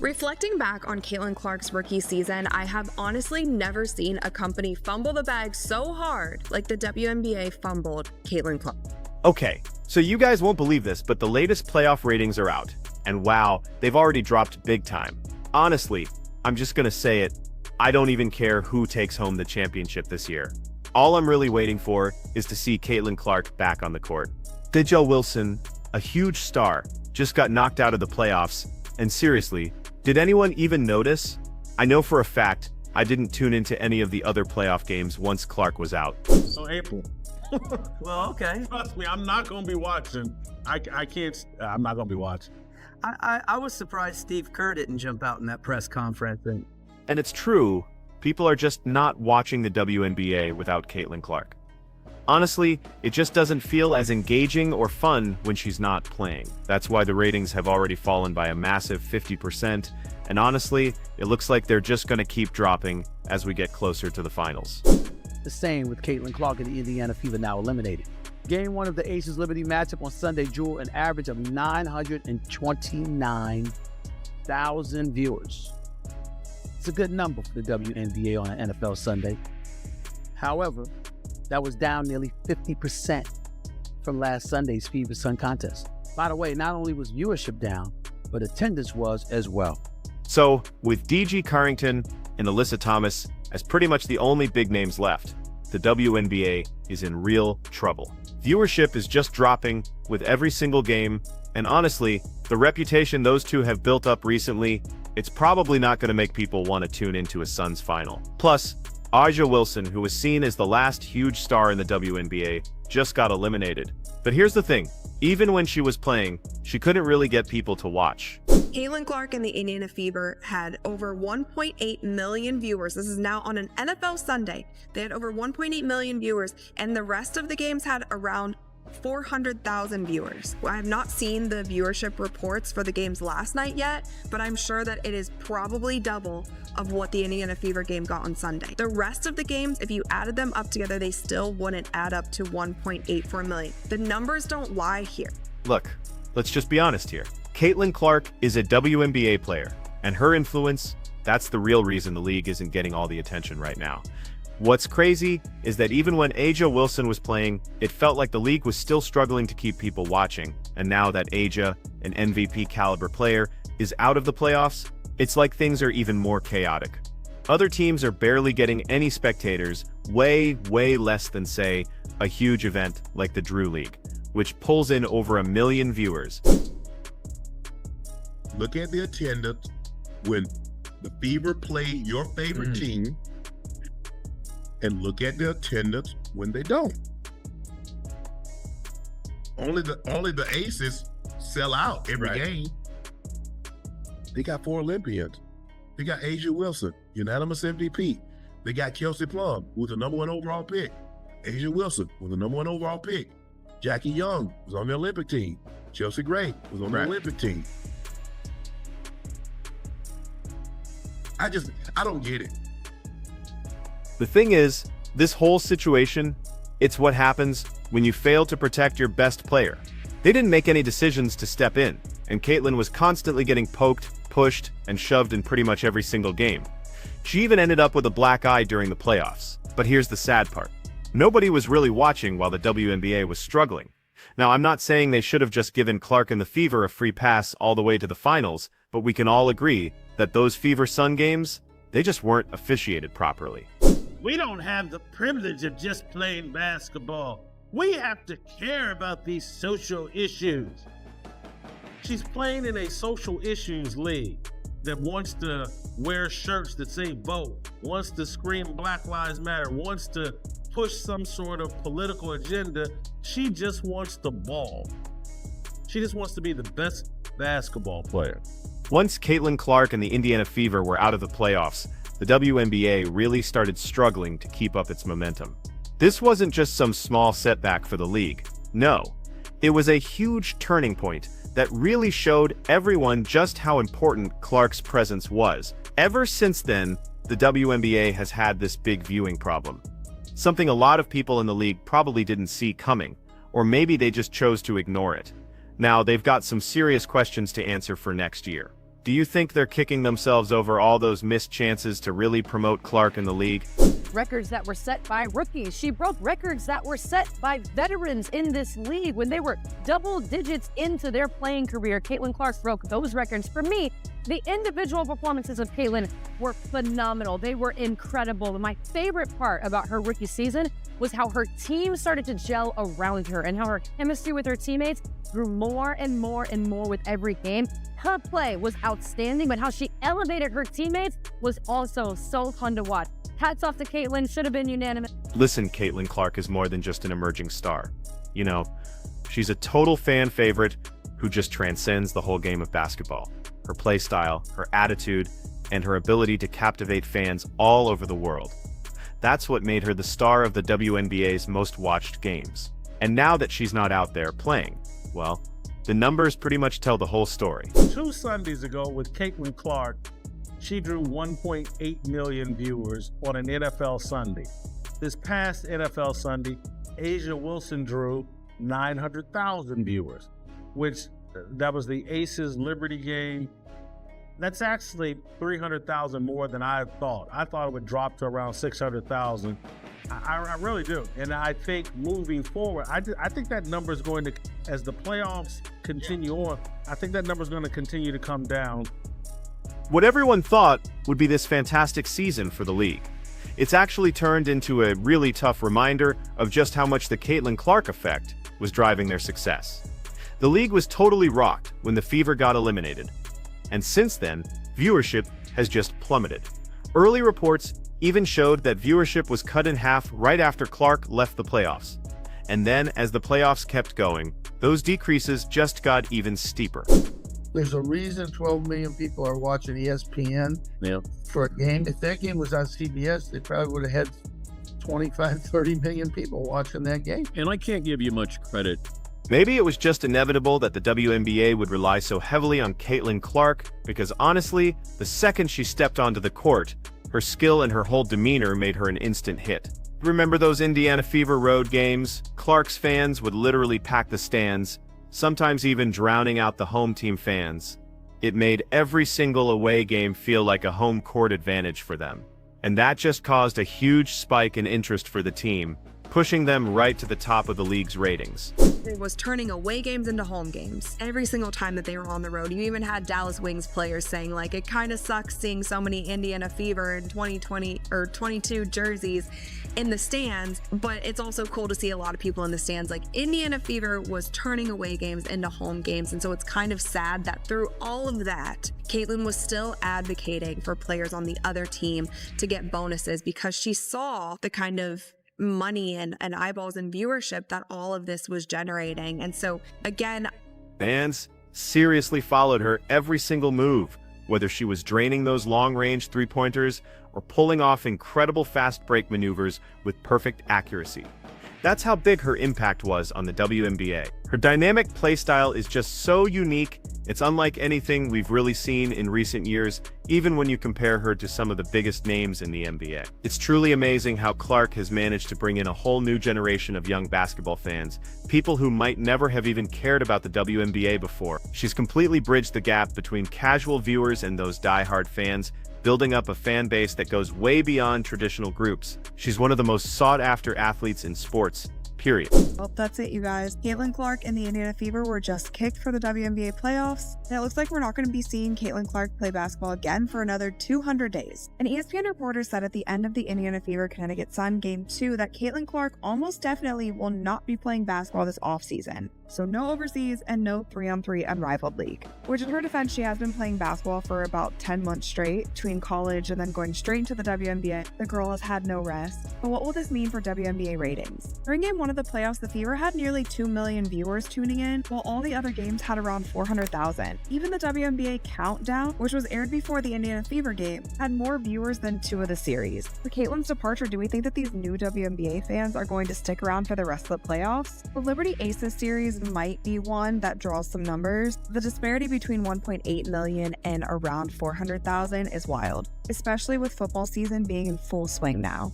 Reflecting back on Caitlin Clark's rookie season, I have honestly never seen a company fumble the bag so hard like the WNBA fumbled Caitlin Clark. Okay, so you guys won't believe this, but the latest playoff ratings are out. And wow, they've already dropped big time. Honestly, I'm just gonna say it, I don't even care who takes home the championship this year. All I'm really waiting for is to see Caitlin Clark back on the court. A'ja Wilson, a huge star, just got knocked out of the playoffs, and seriously, did anyone even notice? I know for a fact I didn't tune into any of the other playoff games once Clark was out. So April. Well, okay. Trust me, I'm not going to be watching. I'm not going to be watching. I was surprised Steve Kerr didn't jump out in that press conference. And it's true, people are just not watching the WNBA without Caitlin Clark. Honestly, it just doesn't feel as engaging or fun when she's not playing. That's why the ratings have already fallen by a massive 50%, and honestly, it looks like they're just going to keep dropping as we get closer to the finals. The same with Caitlin Clark and the Indiana Fever now eliminated. Game 1 of the Aces Liberty matchup on Sunday drew an average of 929,000 viewers. It's a good number for the WNBA on an NFL Sunday. However, that was down nearly 50% from last Sunday's Fever Sun contest. By the way, not only was viewership down, but attendance was as well. So, with DG Carrington and Alyssa Thomas as pretty much the only big names left, the WNBA is in real trouble. Viewership is just dropping with every single game, and honestly, the reputation those two have built up recently, it's probably not going to make people want to tune into a Suns final. Plus, A'ja Wilson, who was seen as the last huge star in the WNBA, just got eliminated. But here's the thing, even when she was playing, she couldn't really get people to watch. Caitlin Clark and the Indiana Fever had over 1.8 million viewers. This is now on an NFL Sunday. They had over 1.8 million viewers, and the rest of the games had around 400,000 viewers. I have not seen the viewership reports for the games last night yet, but I'm sure that it is probably double of what the Indiana Fever game got on Sunday. The rest of the games, if you added them up together, they still wouldn't add up to 1.84 million. The numbers don't lie here. Look, let's just be honest here. Caitlin Clark is a WNBA player, and her influence, that's the real reason the league isn't getting all the attention right now. What's crazy is that even when A'ja Wilson was playing, it felt like the league was still struggling to keep people watching, and now that A'ja, an MVP caliber player, is out of the playoffs, it's like things are even more chaotic. Other teams are barely getting any spectators, way less than, say, a huge event like the Drew League, which pulls in over 1 million viewers. Look at the attendance when the Fever play your favorite team, and look at the attendance when they don't. Only the Aces sell out every game. They got 4 Olympians. They got A'ja Wilson, unanimous MVP. They got Kelsey Plum, who was the #1 overall pick. A'ja Wilson was the #1 overall pick. Jackie Young was on the Olympic team. Chelsea Gray was on the Olympic team. I don't get it. The thing is, this whole situation, it's what happens when you fail to protect your best player. They didn't make any decisions to step in, and Caitlin was constantly getting poked, pushed, and shoved in pretty much every single game. She even ended up with a black eye during the playoffs. But here's the sad part. Nobody was really watching while the WNBA was struggling. Now, I'm not saying they should have just given Clark and the Fever a free pass all the way to the finals, but we can all agree that those Fever Sun games, they just weren't officiated properly. We don't have the privilege of just playing basketball. We have to care about these social issues. She's playing in a social issues league that wants to wear shirts that say vote, wants to scream Black Lives Matter, wants to push some sort of political agenda. She just wants the ball. She just wants to be the best basketball player. Once Caitlin Clark and the Indiana Fever were out of the playoffs, the WNBA really started struggling to keep up its momentum. This wasn't just some small setback for the league. No, it was a huge turning point that really showed everyone just how important Clark's presence was. Ever since then, the WNBA has had this big viewing problem. Something a lot of people in the league probably didn't see coming, or maybe they just chose to ignore it. Now, they've got some serious questions to answer for next year. Do you think they're kicking themselves over all those missed chances to really promote Clark in the league? Records that were set by rookies. She broke records that were set by veterans in this league when they were double digits into their playing career. Caitlin Clark broke those records. For me, the individual performances of Caitlin were phenomenal. They were incredible. And my favorite part about her rookie season was how her team started to gel around her and how her chemistry with her teammates grew more and more and more with every game. Her play was outstanding, but how she elevated her teammates was also so fun to watch. Hats off to Caitlin, should have been unanimous. Listen, Caitlin Clark is more than just an emerging star. You know, she's a total fan favorite who just transcends the whole game of basketball. Her play style, her attitude, and her ability to captivate fans all over the world. That's what made her the star of the WNBA's most watched games. And now that she's not out there playing, well, the numbers pretty much tell the whole story. 2 Sundays ago with Caitlin Clark, she drew 1.8 million viewers on an NFL Sunday. This past NFL Sunday, Asia Wilson drew 900,000 viewers, which that was the Aces Liberty game. That's actually 300,000 more than I thought. I thought it would drop to around 600,000. I really do. And I think moving forward, I think that number is going to, as the playoffs continue on, I think that number is going to continue to come down. What everyone thought would be this fantastic season for the league. It's actually turned into a really tough reminder of just how much the Caitlin Clark effect was driving their success. The league was totally rocked when the Fever got eliminated. And since then, viewership has just plummeted. Early reports even showed that viewership was cut in half right after Clark left the playoffs. And then, as the playoffs kept going, those decreases just got even steeper. There's a reason 12 million people are watching ESPN for a game. If that game was on CBS, they probably would have had 25, 30 million people watching that game. And I can't give you much credit. Maybe it was just inevitable that the WNBA would rely so heavily on Caitlin Clark, because honestly, the second she stepped onto the court, her skill and her whole demeanor made her an instant hit. Remember those Indiana Fever road games? Clark's fans would literally pack the stands, sometimes even drowning out the home team fans. It made every single away game feel like a home court advantage for them. And that just caused a huge spike in interest for the team, pushing them right to the top of the league's ratings. It was turning away games into home games every single time that they were on the road. You even had Dallas Wings players saying, like, it kind of sucks seeing so many Indiana Fever in 2020 or 22 jerseys in the stands, but it's also cool to see a lot of people in the stands. Like, Indiana Fever was turning away games into home games, and so it's kind of sad that through all of that, Caitlin was still advocating for players on the other team to get bonuses because she saw the kind of money and eyeballs and viewership that all of this was generating. And so again, fans seriously followed her every single move, whether she was draining those long-range three-pointers or pulling off incredible fast break maneuvers with perfect accuracy. That's how big her impact was on the WNBA. Her dynamic playstyle is just so unique, it's unlike anything we've really seen in recent years, even when you compare her to some of the biggest names in the NBA. It's truly amazing how Clark has managed to bring in a whole new generation of young basketball fans, people who might never have even cared about the WNBA before. She's completely bridged the gap between casual viewers and those die-hard fans, building up a fan base that goes way beyond traditional groups. She's one of the most sought-after athletes in sports, period. Well, that's it, you guys. Caitlin Clark and the Indiana Fever were just kicked for the WNBA playoffs, and it looks like we're not going to be seeing Caitlin Clark play basketball again for another 200 days. An ESPN reporter said at the end of the Indiana Fever-Connecticut Sun Game 2 that Caitlin Clark almost definitely will not be playing basketball this offseason. So no overseas and no 3-on-3 unrivaled league. Which in her defense, she has been playing basketball for about 10 months straight, between college and then going straight into the WNBA. The girl has had no rest. But what will this mean for WNBA ratings? During Game 1 of the playoffs, the Fever had nearly 2 million viewers tuning in, while all the other games had around 400,000. Even the WNBA Countdown, which was aired before the Indiana Fever game, had more viewers than 2 of the series. For Caitlin's departure, do we think that these new WNBA fans are going to stick around for the rest of the playoffs? The Liberty Aces series might be one that draws some numbers. The disparity between 1.8 million and around 400,000 is wild, especially with football season being in full swing now.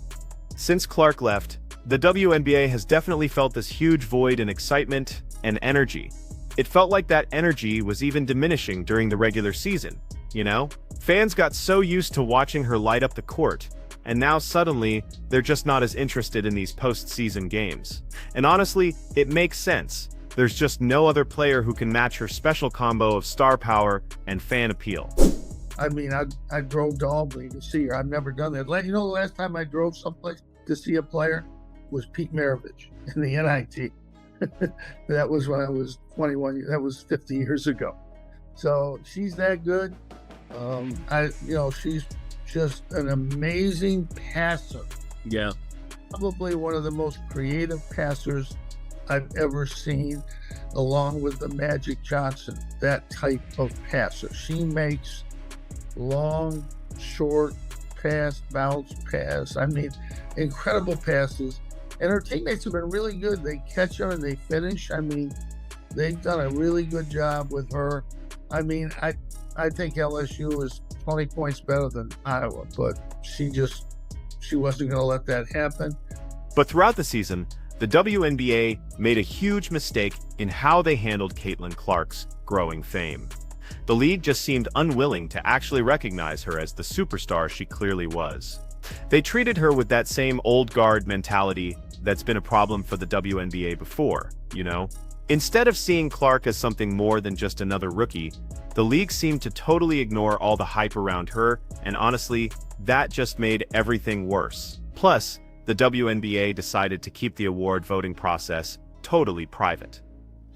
Since Clark left, the WNBA has definitely felt this huge void in excitement and energy. It felt like that energy was even diminishing during the regular season. you know? Fans got so used to watching her light up the court, and now suddenly, they're just not as interested in these postseason games. And honestly, it makes sense. There's just no other player who can match her special combo of star power and fan appeal. I mean, I drove to Albany to see her. I've never done that. You know, the last time I drove someplace to see a player was Pete Maravich in the NIT. That was when I was 21. That was 50 years ago. So she's that good. She's just an amazing passer. Yeah. Probably one of the most creative passers I've ever seen, along with the Magic Johnson, that type of passer. She makes long, short pass, bounce pass. I mean, incredible passes. And her teammates have been really good. They catch her and they finish. I mean, they've done a really good job with her. I mean, I think LSU is 20 points better than Iowa, but she wasn't going to let that happen. But throughout the season, the WNBA made a huge mistake in how they handled Caitlin Clark's growing fame. The league just seemed unwilling to actually recognize her as the superstar she clearly was. They treated her with that same old guard mentality that's been a problem for the WNBA before, you know? Instead of seeing Clark as something more than just another rookie, the league seemed to totally ignore all the hype around her, and honestly, that just made everything worse. Plus, the WNBA decided to keep the award voting process totally private.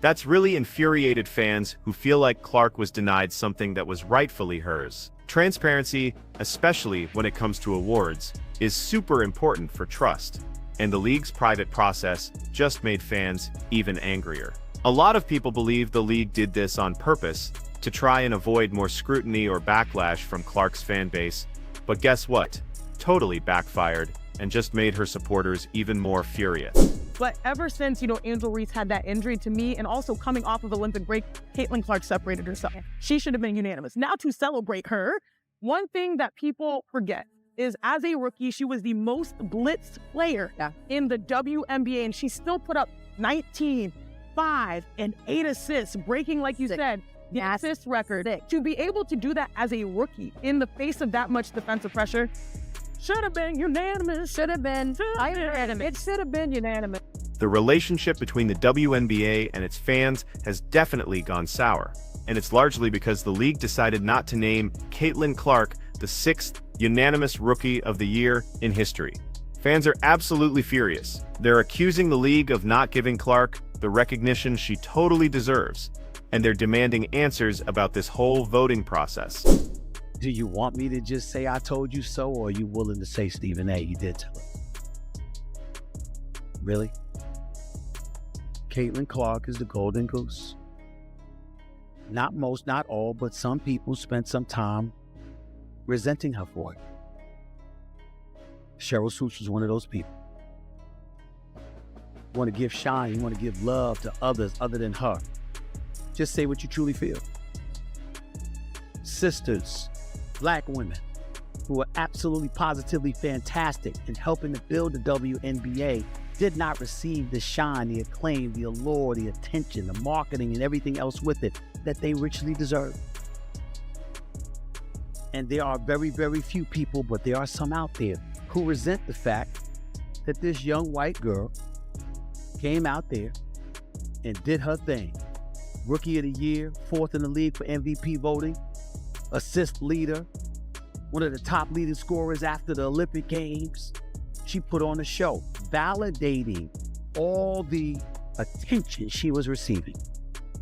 That's really infuriated fans who feel like Clark was denied something that was rightfully hers. Transparency, especially when it comes to awards, is super important for trust, and the league's private process just made fans even angrier. A lot of people believe the league did this on purpose to try and avoid more scrutiny or backlash from Clark's fan base, but guess what? Totally backfired and just made her supporters even more furious. But ever since, Angel Reese had that injury, to me, and also coming off of Olympic break, Caitlin Clark separated herself. She should have been unanimous. Now, to celebrate her, one thing that people forget is as a rookie, she was the most blitzed player in the WNBA, and she still put up 19, 5, and 8 assists, breaking, like you said, the assist record. To be able to do that as a rookie in the face of that much defensive pressure, should have been unanimous. Should have been. It should have been unanimous. The relationship between the WNBA and its fans has definitely gone sour, and it's largely because the league decided not to name Caitlin Clark the 6th unanimous Rookie of the Year in history. Fans are absolutely furious. They're accusing the league of not giving Clark the recognition she totally deserves, and they're demanding answers about this whole voting process. Do you want me to just say I told you so, or are you willing to say, Stephen A., you did tell her? Really? Caitlin Clark is the golden goose. Not most, not all, but some people spent some time resenting her for it. Cheryl Swoosh was one of those people. You want to give shine, you want to give love to others other than her. Just say what you truly feel. Sisters, Black women who are absolutely positively fantastic in helping to build the WNBA did not receive the shine, the acclaim, the allure, the attention, the marketing, and everything else with it that they richly deserve. And there are very, very few people, but there are some out there who resent the fact that this young white girl came out there and did her thing. Rookie of the Year, 4th in the league for MVP voting, assist leader, one of the top leading scorers after the Olympic Games. She put on a show, validating all the attention she was receiving.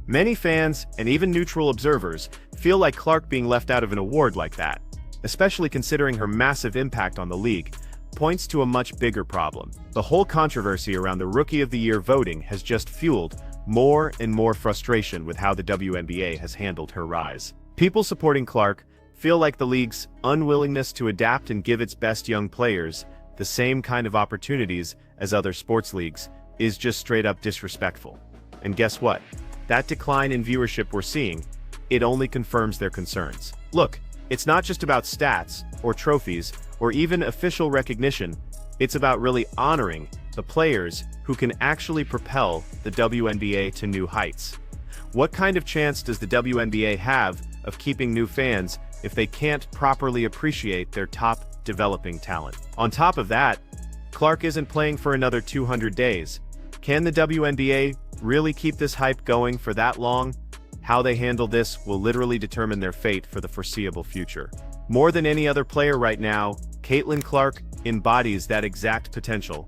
Many fans, and even neutral observers, feel like Clark being left out of an award like that, especially considering her massive impact on the league, points to a much bigger problem. The whole controversy around the Rookie of the Year voting has just fueled more and more frustration with how the WNBA has handled her rise. People supporting Clark feel like the league's unwillingness to adapt and give its best young players the same kind of opportunities as other sports leagues is just straight up disrespectful. And guess what? That decline in viewership we're seeing, it only confirms their concerns. Look, it's not just about stats or trophies or even official recognition. It's about really honoring the players who can actually propel the WNBA to new heights. What kind of chance does the WNBA have of keeping new fans if they can't properly appreciate their top developing talent. On top of that, Clark isn't playing for another 200 days. Can the WNBA really keep this hype going for that long? How they handle this will literally determine their fate for the foreseeable future. More than any other player right now, Caitlin Clark embodies that exact potential.